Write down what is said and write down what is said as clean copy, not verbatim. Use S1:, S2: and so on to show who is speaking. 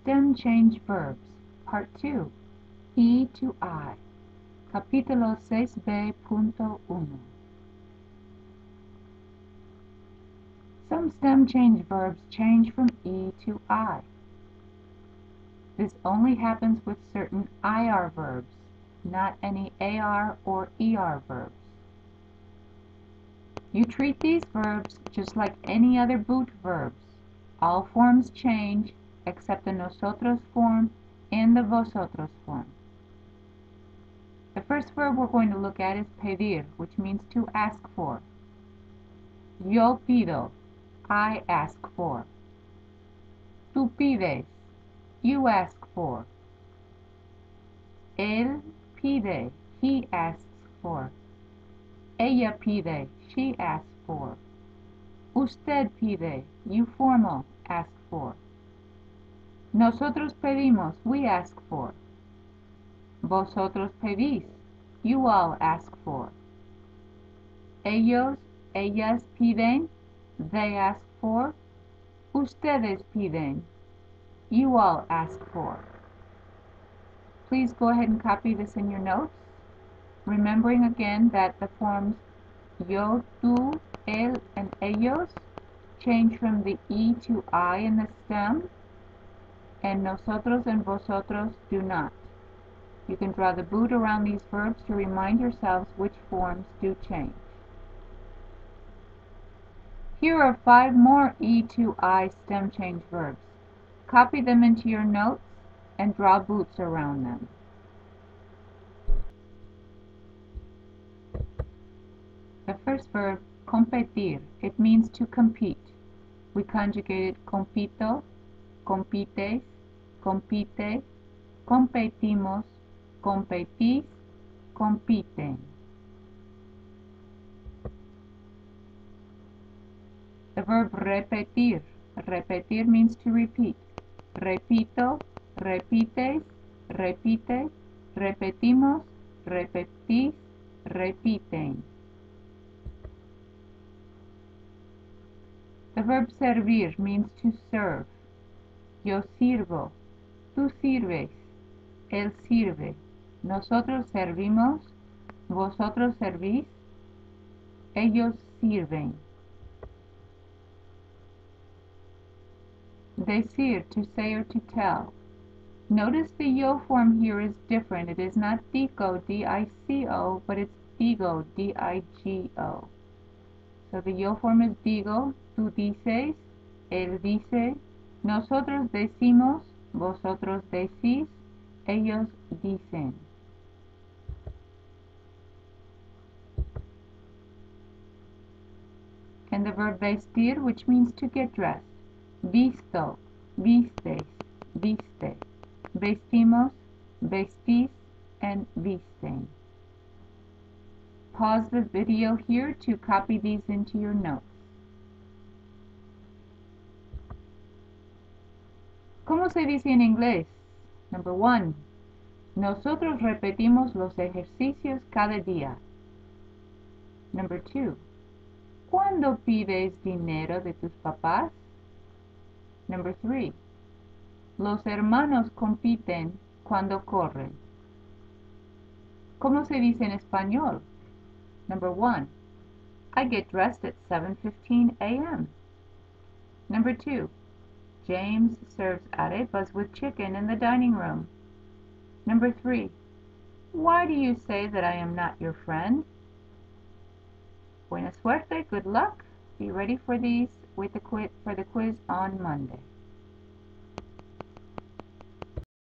S1: Stem change verbs. Part 2. E to I. Capítulo 6B.1. Some stem change verbs change from E to I. This only happens with certain IR verbs, not any AR or ER verbs. You treat these verbs just like any other boot verbs. All forms change except the nosotros form and the vosotros form. The first verb we're going to look at is pedir, which means to ask for. Yo pido, I ask for. Tú pides, you ask for. Él pide, he asks for. Ella pide, she asks for. Usted pide, you formal ask for. Nosotros pedimos, we ask for. Vosotros pedís, you all ask for. Ellos, ellas piden, they ask for. Ustedes piden, you all ask for. Please go ahead and copy this in your notes, remembering again that the forms yo, tú, él, and ellos change from the E to I in the stem, and nosotros and vosotros do not. You can draw the boot around these verbs to remind yourselves which forms do change. Here are 5 more E to I stem change verbs. Copy them into your notes and draw boots around them. The first verb, competir, it means to compete. We conjugated compito, compites, compite, competimos, competís, compiten. The verb repetir. Repetir means to repeat. Repito, repites, repite, repetimos, repetís, repiten. The verb servir means to serve. Yo sirvo, tú sirves, él sirve, nosotros servimos, vosotros servís, ellos sirven. Decir, to say or to tell. Notice the yo form here is different. It is not dico, D-I-C-O, but it's digo, D-I-G-O. So the yo form is digo, tú dices, él dice, nosotros decimos, vosotros decís, ellos dicen. And the verb vestir, which means to get dressed. Visto, vistes, viste. Vestimos, vestís, and visten. Pause the video here to copy these into your notes. ¿Cómo se dice en inglés? Number 1. Nosotros repetimos los ejercicios cada día. Number 2. ¿Cuándo pides dinero de tus papás? Number 3. Los hermanos compiten cuando corren. ¿Cómo se dice en español? Number 1. I get dressed at 7:15 a.m. Number 2. James serves arepas with chicken in the dining room. Number 3. Why do you say that I am not your friend? Buena suerte, good luck. Be ready for these for the quiz on Monday.